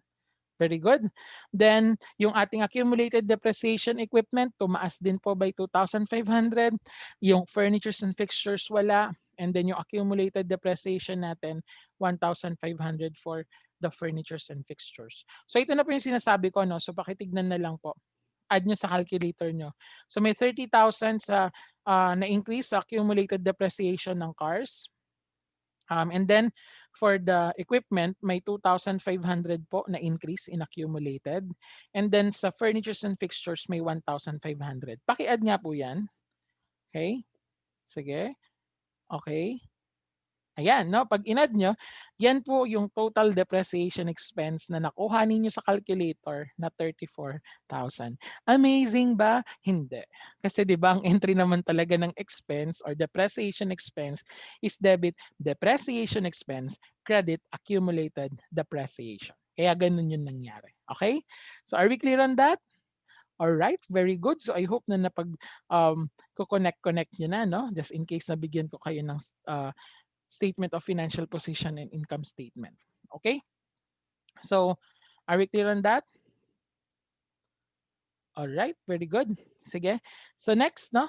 Very good. Then, yung ating accumulated depreciation equipment, tumaas din po by 2,500. Yung furnitures and fixtures, wala. And then yung accumulated depreciation natin, 1,500 for the furnitures and fixtures. So ito na po yung sinasabi ko, no? So pakitignan na lang po. Add nyo sa calculator nyo. So may 30,000 sa na-increase sa accumulated depreciation ng cars. And then for the equipment, may 2,500 po na increase in accumulated. And then sa furnitures and fixtures, may 1,500. Paki-add nga po yan. Okay? Sige. Okay. Ayan, no? Pag in-add nyo, yan po yung total depreciation expense na nakuha ninyo sa calculator na 34,000. Amazing ba? Hindi. Kasi di ba ang entry naman talaga ng expense or depreciation expense is debit depreciation expense, credit accumulated depreciation. Kaya ganun yung nangyari. Okay? So are we clear on that? All right, very good. So I hope na napag ko-connect nyo na, no? Just in case nabigyan ko kayo ng statement of financial position and income statement. Okay? So, are we clear on that? All right, very good. Sige. So next, no,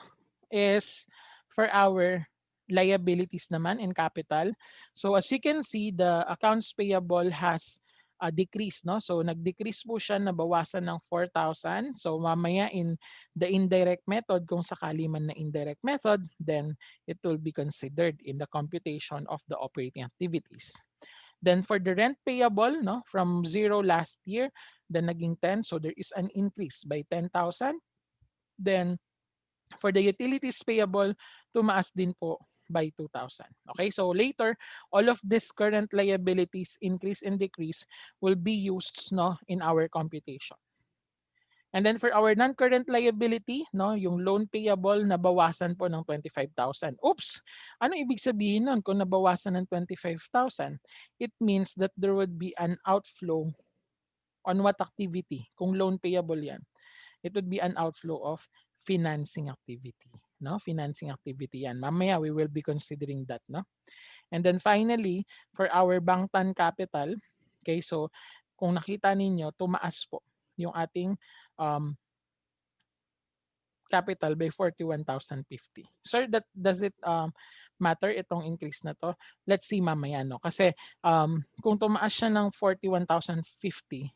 is for our liabilities naman and capital. So as you can see, the accounts payable has decreased, no? So nag-decrease po siya, nabawasan ng 4,000. So mamaya in the indirect method, kung sakali man na indirect method, then it will be considered in the computation of the operating activities. Then for the rent payable, no, from 0 last year, then naging 10. So there is an increase by 10,000. Then for the utilities payable, tumaas din po by 2,000. Okay, so later, all of these current liabilities increase and decrease will be used, no, in our computation. And then for our non-current liability, no, yung loan payable nabawasan po ng 25,000. Oops! Ano ibig sabihin nun kung nabawasan ng 25,000? It means that there would be an outflow on what activity? Kung loan payable yan, it would be an outflow of financing activity. No? Financing activity yan. Mamaya we will be considering that. No? And then finally, for our Bangtan capital, okay, so kung nakita ninyo, tumaas po yung ating capital by 41,050. Sir, does it matter itong increase na to? Let's see mamaya, no? Kasi kung tumaas siya ng 41,050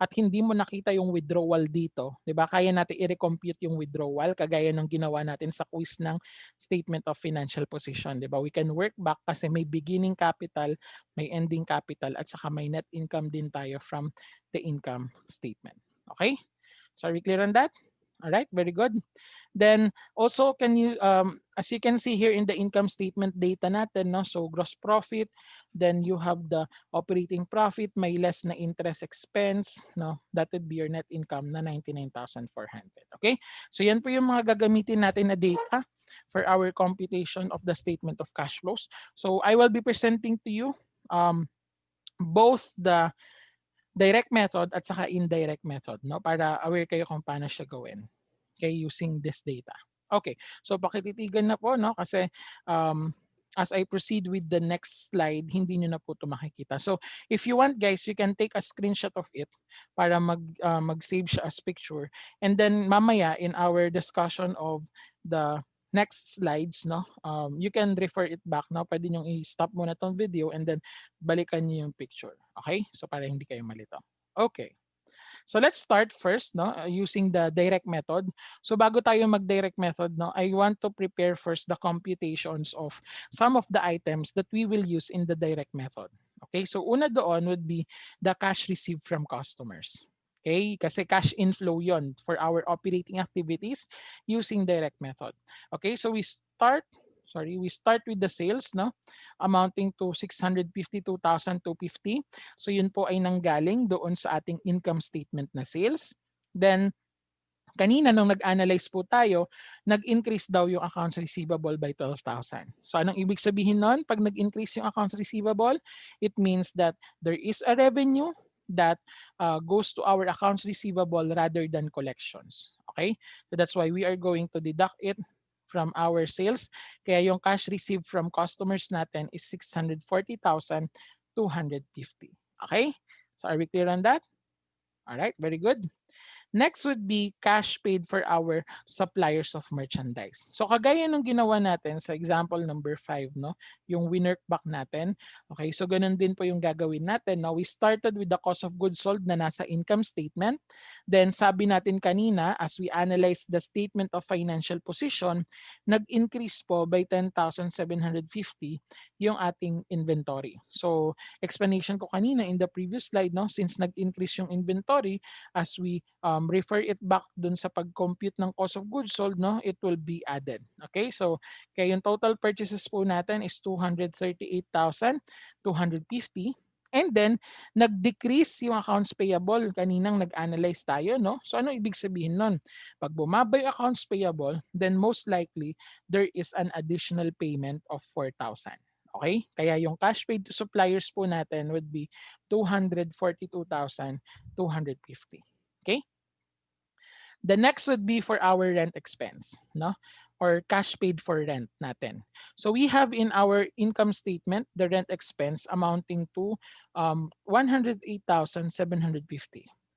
at hindi mo nakita yung withdrawal dito, 'di ba? Kaya natin i-recompute yung withdrawal kagaya ng ginawa natin sa quiz ng statement of financial position, 'di ba? We can work back kasi may beginning capital, may ending capital at saka may net income din tayo from the income statement. Okay? So are we clear on that? All right, very good. Then also, can you, as you can see here in the income statement data natin, no? So gross profit, then you have the operating profit, may less na interest expense, no? That would be your net income na 99,400. Okay? So yan po yung mga gagamitin natin na data for our computation of the statement of cash flows. So I will be presenting to you both the direct method at saka indirect method, no? Para aware kayo kung paano siya gawin. Okay, using this data. Okay, so pakititigan na po, no? Kasi as I proceed with the next slide, hindi nyo na po ito makikita. So if you want, guys, you can take a screenshot of it para mag-save siya as picture. And then mamaya in our discussion of the next slides, no, you can refer it back, no? Pwede nyo i-stop muna tong video and then balikan nyo yung picture. Okay? So para hindi kayo malito. Okay. So let's start first, no, using the direct method. So bago tayo mag-direct method, no, I want to prepare first the computations of some of the items that we will use in the direct method. Okay, so una doon would be the cash received from customers. Okay, kasi cash inflow yon for our operating activities using direct method. Okay, so we start with the sales, no, amounting to 652,250. So yun po ay nanggaling doon sa ating income statement na sales. Then kanina nung nag-analyze po tayo, nag-increase daw yung accounts receivable by 12,000. So anong ibig sabihin nun? Pag nag-increase yung accounts receivable, it means that there is a revenue that goes to our accounts receivable rather than collections. Okay? So that's why we are going to deduct it from our sales. Kaya yung cash received from customers natin is 640,250. Okay? So are we clear on that? All right, very good. Next would be cash paid for our suppliers of merchandise. So kagaya nung ginawa natin sa example number 5, no, yung winner back natin. Okay, so ganun din po yung gagawin natin. No? We started with the cost of goods sold na nasa income statement. Then sabi natin kanina, as we analyze the statement of financial position, nag-increase po by 10,750 yung ating inventory. So explanation ko kanina in the previous slide, no, since nag-increase yung inventory, as we refer it back dun sa pag-compute ng cost of goods sold, no, it will be added. Okay, so kaya yung total purchases po natin is 238,250. And then, nag-decrease yung accounts payable. Kaninang nag-analyze tayo, no? So, ano ibig sabihin nun? Pag bumaba yung accounts payable, then most likely, there is an additional payment of 4,000. Okay? Kaya yung cash paid to suppliers po natin would be 242,250. Okay? The next would be for our rent expense, no? Or cash paid for rent natin. So we have in our income statement the rent expense amounting to 108,750.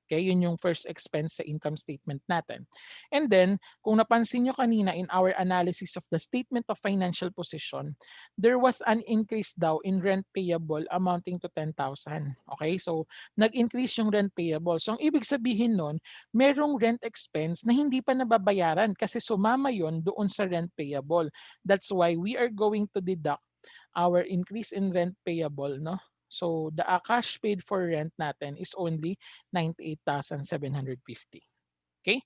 Okay, yun yung first expense sa income statement natin. And then, kung napansin nyo kanina in our analysis of the statement of financial position, there was an increase daw in rent payable amounting to 10,000. Okay, so nag-increase yung rent payable. So ang ibig sabihin nun, merong rent expense na hindi pa nababayaran kasi sumama yon doon sa rent payable. That's why we are going to deduct our increase in rent payable, no? So the cash paid for rent natin is only 98,750. Okay?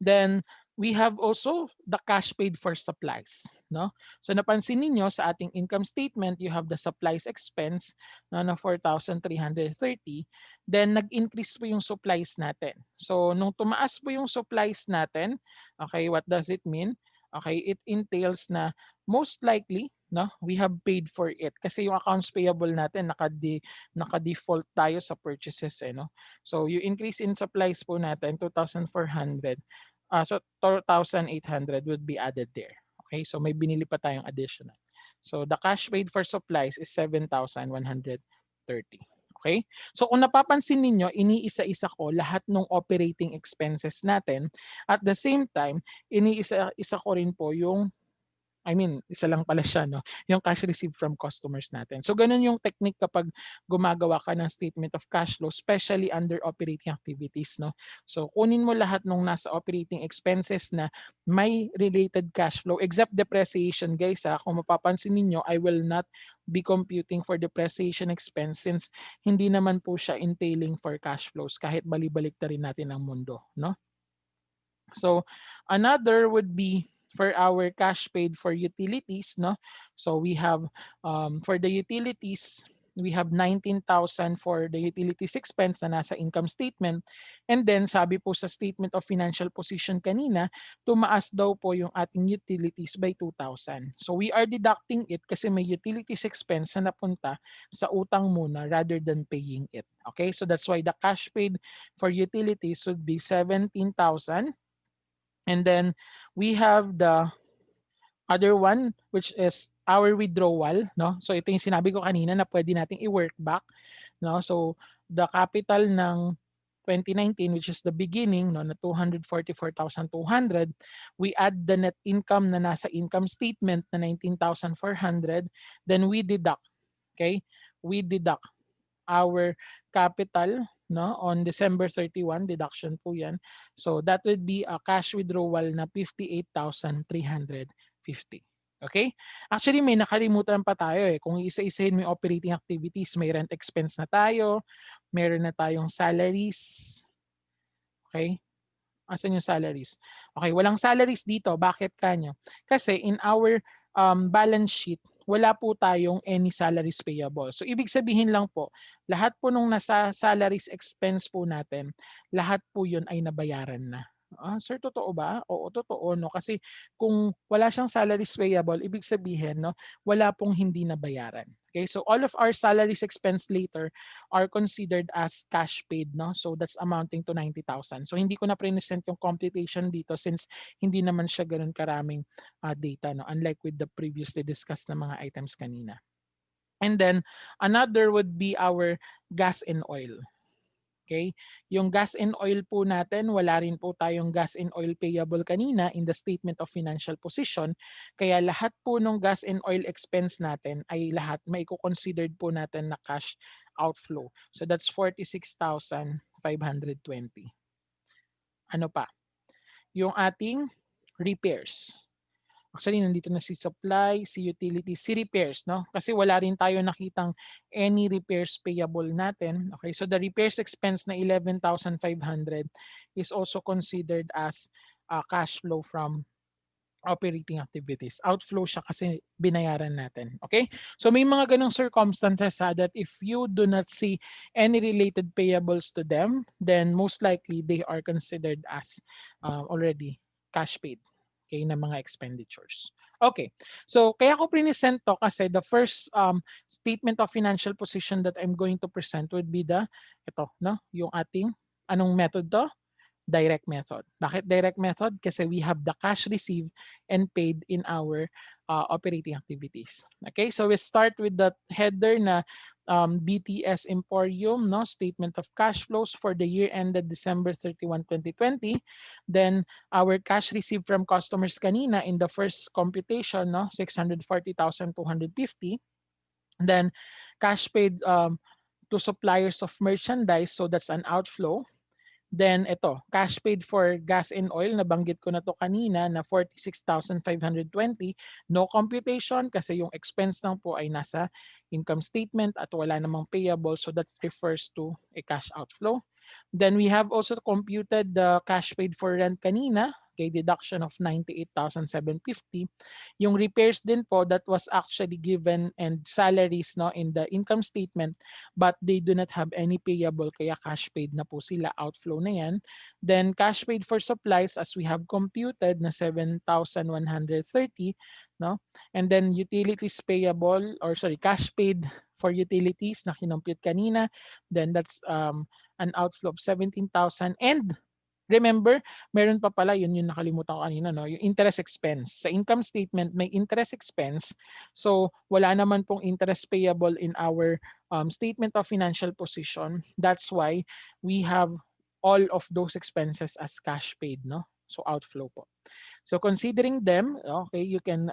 Then we have also the cash paid for supplies, no? So napansin niyo sa ating income statement, you have the supplies expense no, na 4,330. Then nag-increase po yung supplies natin. So nung tumaas po yung supplies natin, okay, what does it mean? Okay, it entails na most likely, no, we have paid for it kasi yung accounts payable natin naka-default tayo sa purchases eh, no. So yung increase in supplies po natin 2,400. So 4,800 would be added there. Okay, so may binili pa tayong additional. So the cash paid for supplies is 7,130. Okay? So kung napapansin ninyo, iniisa-isa ko lahat ng operating expenses natin. At the same time, iniisa-isa ko rin po yung isa lang pala siya, no? Yung cash received from customers natin. So, ganun yung technique kapag gumagawa ka ng statement of cash flow, especially under operating activities, no? So, kunin mo lahat ng nasa operating expenses na may related cash flow, except depreciation, guys, ha? Kung mapapansin ninyo, I will not be computing for depreciation expense since hindi naman po siya entailing for cash flows kahit balibalik na rin natin ang mundo, no? So another would be for our cash paid for utilities, no? So we have for the utilities, we have 19,000 for the utilities expense na nasa income statement. And then sabi po sa statement of financial position kanina, tumaas daw po yung ating utilities by 2,000. So we are deducting it kasi may utilities expense na napunta sa utang muna rather than paying it. Okay? So that's why the cash paid for utilities would be 17,000. And then we have the other one which is our withdrawal, no? So ito yung sinabi ko kanina na pwede nating i-work back, no? So the capital ng 2019 which is the beginning, no, na 244,200, we add the net income na nasa income statement na 19,400, then we deduct, okay? We deduct our capital no, on December 31, deduction po yan. So that would be a cash withdrawal na 58,350. Okay? Actually, may nakalimutan pa tayo eh. Kung isa-isahin mo yung operating activities, may rent expense na tayo, meron na tayong salaries. Okay? Asan yung salaries? Okay, walang salaries dito. Bakit kanyo? Kasi in our balance sheet, wala po tayong any salaries payable. So ibig sabihin lang po, lahat po nung nasa salaries expense po natin, lahat po yun ay nabayaran na. Sir, totoo ba? Oo, totoo. No? Kasi kung wala siyang salaries payable, ibig sabihin, no, wala pong hindi nabayaran. Okay, so all of our salaries expense later are considered as cash paid, no? So that's amounting to 90,000. So hindi ko na present yung computation dito since hindi naman siya ganoon karaming data, no? Unlike with the previously discussed na mga items kanina. And then another would be our gas and oil. Okay? Yung gas and oil po natin, wala rin po tayong gas and oil payable kanina in the statement of financial position. Kaya lahat po ng gas and oil expense natin ay lahat may considered po natin na cash outflow. So that's 46,520. Ano pa? Yung ating repairs. Actually, nandito na si supply, si utilities, si repairs, no? Kasi wala rin tayo nakitang any repairs payable natin. Okay, so the repairs expense na 11,500 is also considered as cash flow from operating activities. Outflow siya kasi binayaran natin. Okay? So may mga ganong circumstances that if you do not see any related payables to them, then most likely they are considered as already cash paid. Okay, na mga expenditures. Okay. So kaya ko present to kasi the first statement of financial position that I'm going to present would be ito, no? Yung ating anong method to? Direct method. Bakit direct method? Kasi we have the cash received and paid in our operating activities. Okay, so we start with the header na BTS Emporium, no, statement of cash flows for the year ended December 31, 2020. Then our cash received from customers kanina in the first computation, no, 640,250. Then cash paid to suppliers of merchandise, so that's an outflow. Then ito, cash paid for gas and oil, nabanggit ko na to kanina na 46,520. No computation kasi yung expense lang po ay nasa income statement at wala namang payable, so that refers to a cash outflow. Then we have also computed the cash paid for rent kanina, okay, deduction of 98,750. Yung repairs din po, that was actually given and salaries, no, in the income statement, but they do not have any payable kaya cash paid na po sila, outflow na yan. Then cash paid for supplies as we have computed na 7,130, no? And then utilities payable, or sorry, cash paid for utilities na kinompute kanina, then that's an outflow of 17,000. And remember, meron pa pala, yun yung nakalimutan ko kanina, no? Yung interest expense. Sa income statement, may interest expense. So, wala naman pong interest payable in our statement of financial position. That's why we have all of those expenses as cash paid, no? So, outflow po. So considering them, okay, you can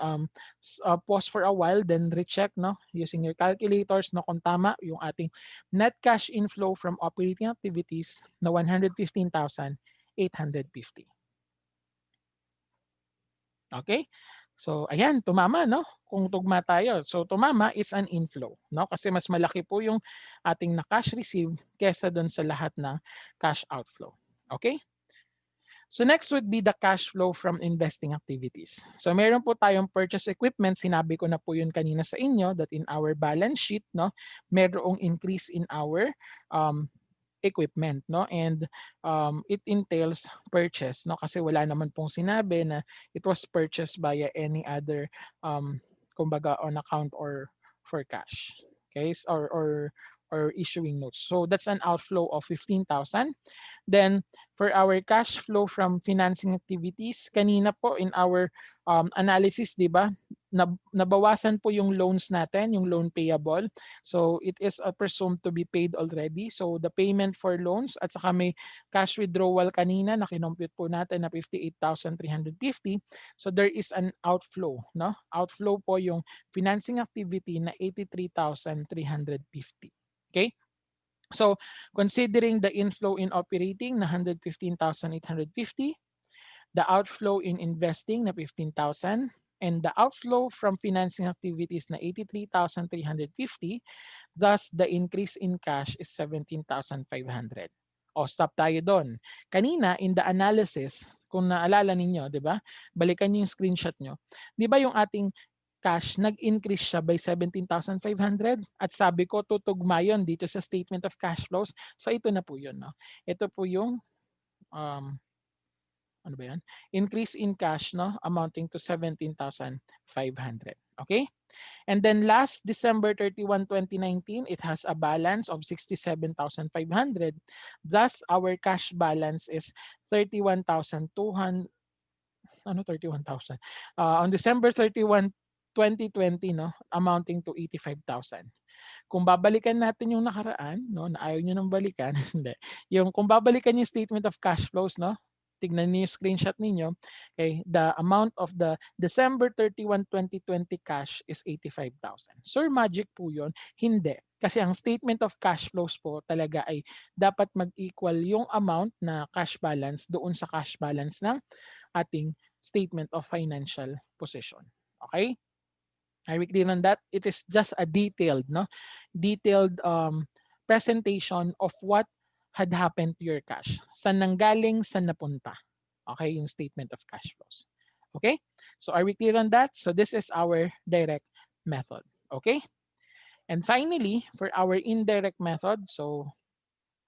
pause for a while, then recheck, no, using your calculators, no, kung tama yung ating net cash inflow from operating activities na 115,850. Okay? So ayan, tumama, no? Kung tugma tayo. So tumama is an inflow, no? Kasi mas malaki po yung ating na cash received kesa doon sa lahat ng cash outflow. Okay? So next would be the cash flow from investing activities. So meron po tayong purchase equipment, sinabi ko na po yun kanina sa inyo that in our balance sheet, no, merong increase in our equipment, no, and it entails purchase, no, kasi wala naman pong sinabi na it was purchased via any other kumbaga on account or for cash. Okay, or issuing notes. So that's an outflow of 15,000. Then for our cash flow from financing activities, kanina po in our analysis, di ba, nabawasan po yung loans natin, yung loan payable. So it is presumed to be paid already. So the payment for loans at saka may cash withdrawal kanina na kinompute po natin na 58,350. So there is an outflow, no? Outflow po yung financing activity na 83,350. Okay? So considering the inflow in operating na 115,850, the outflow in investing na 15,000, and the outflow from financing activities na 83,350, thus the increase in cash is 17,500. O stop tayo doon. Kanina in the analysis, kung naalala ninyo, 'di ba? Balikan niyo yung screenshot nyo. 'Di ba yung ating cash nag-increase siya by 17,500 at sabi ko tutugma yun dito sa statement of cash flows. So ito na po yun, no? Ito po yung um, ano ba yan? Increase in cash, no? Amounting to 17,500. Okay? And then last December 31, 2019, it has a balance of 67,500. Thus, our cash balance is 31,200. Ano 31,000? On December 31, 2020, no, amounting to 85,000. Kung babalikan natin yung nakaraan, no, na ayaw nyo nang balikan, hindi. Yung kung babalikan yung statement of cash flows, no, tignan niyo yung screenshot ninyo, okay, the amount of the December 31, 2020 cash is 85,000. Sir, magic po yun? Hindi. Kasi ang statement of cash flows po talaga ay dapat mag-equal yung amount na cash balance doon sa cash balance ng ating statement of financial position. Okay? Are we clear on that? It is just a detailed, no? Detailed presentation of what had happened to your cash. Saan nanggaling, saan napunta. Okay, yung statement of cash flows. Okay? So are we clear on that? So this is our direct method. Okay? And finally, for our indirect method, so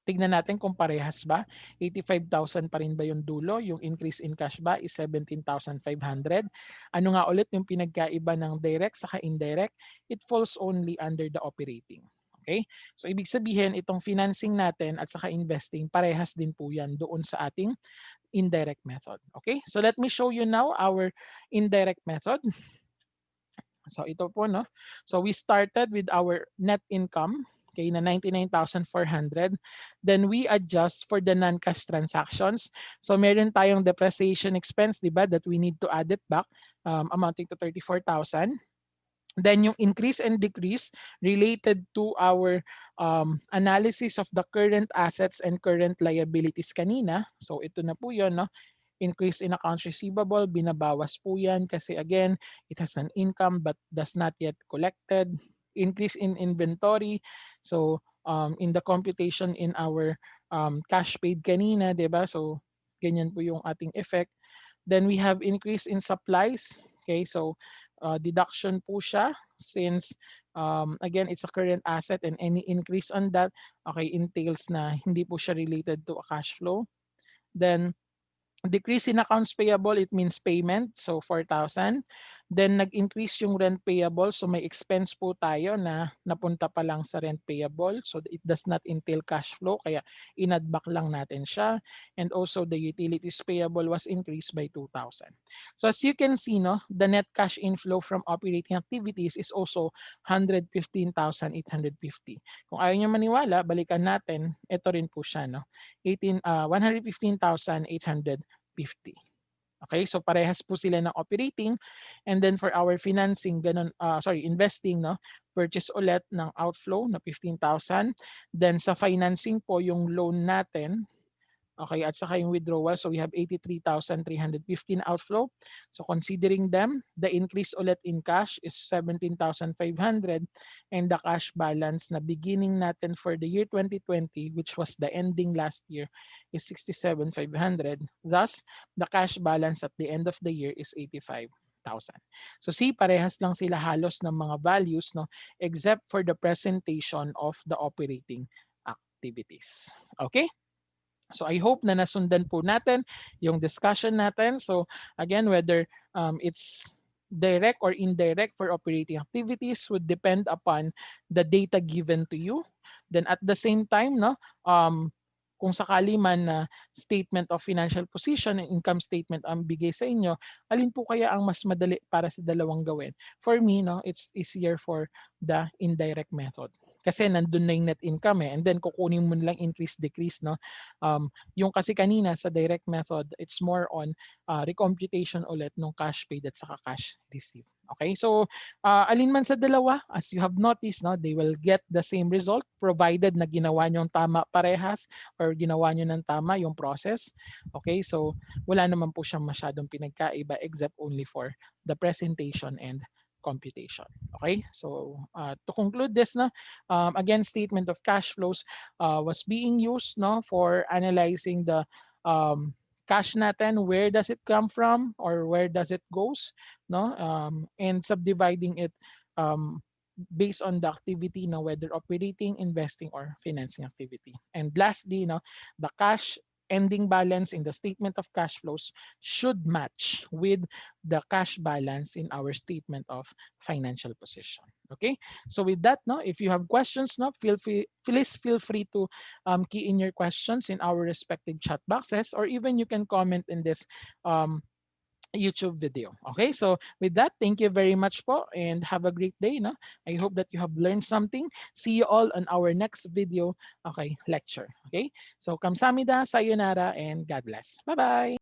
tignan natin kung parehas ba. 85,000 pa rin ba yung dulo? Yung increase in cash ba is 17,500? Ano nga ulit yung pinagkaiba ng direct saka indirect? It falls only under the operating. Okay? So ibig sabihin, itong financing natin at saka investing, parehas din po yan doon sa ating indirect method. Okay? So let me show you now our indirect method. So ito po, no? So we started with our net income, okay, na 99,400. Then we adjust for the non-cash transactions. So meron tayong depreciation expense, di ba, that we need to add it back, amounting to 34,000. Then yung increase and decrease related to our analysis of the current assets and current liabilities kanina. So ito na po yun, no? Increase in accounts receivable, binabawas po yan kasi again, it has an income but does not yet collected. Increase in inventory. So in the computation in our cash paid kanina, di ba? So ganyan po yung ating effect. Then we have increase in supplies. Okay, so deduction po siya since again, it's a current asset and any increase on that, okay, entails na hindi po siya related to a cash flow. Then decrease in accounts payable, it means payment. So 4,000. Then nag-increase yung rent payable. So may expense po tayo na napunta pa lang sa rent payable. So it does not entail cash flow. Kaya in-add back lang natin siya. And also the utilities payable was increased by 2,000. So as you can see, no, the net cash inflow from operating activities is also 115,850. Kung ayaw nyo maniwala, balikan natin. Ito rin po siya, no? 115,850. Okay, so parehas po sila ng operating. And then for our financing, ganun, investing, no? Purchase ulit ng outflow na 15,000. Then sa financing po, yung loan natin, okay, at saka yung withdrawal. So we have 83,315 outflow. So considering them, the increase ulit in cash is 17,500 and the cash balance na beginning natin for the year 2020, which was the ending last year, is 67,500. Thus, the cash balance at the end of the year is 85,000. So see, parehas lang sila halos ng mga values, no, except for the presentation of the operating activities. Okay? So I hope na nasundan po natin yung discussion natin. So again, whether it's direct or indirect for operating activities would depend upon the data given to you. Then at the same time, no, kung sakali man na statement of financial position and income statement ang bigay sa inyo, alin po kaya ang mas madali para sa dalawang gawin? For me, no, it's easier for the indirect method. kasi nandun na yung net income and then kukunin mo lang increase decrease, no? Yung kasi kanina sa direct method, it's more on recomputation ulit ng cash paid at saka cash received. Okay, so alin man sa dalawa, as you have noticed, no, they will get the same result provided na ginawa nyo tama parehas or ginawa nyo ng tama yung process. Okay, so wala naman po siyang masyadong pinagkaiba except only for the presentation and computation. Okay, so to conclude this, no, again, statement of cash flows was being used, no, for analyzing the cash natin, where does it come from or where does it goes, no, and subdividing it um, based on the activity, no, whether operating, investing, or financing activity. And lastly, no, the cash ending balance in the statement of cash flows should match with the cash balance in our statement of financial position. Okay, so with that, no, if you have questions, no, please feel free to key in your questions in our respective chat boxes, or even you can comment in this um, YouTube video. Okay, so with that, thank you very much po and have a great day. No? I hope that you have learned something. See you all on our next video, okay, lecture. Okay, so kamsamida, sayonara, and God bless. Bye-bye.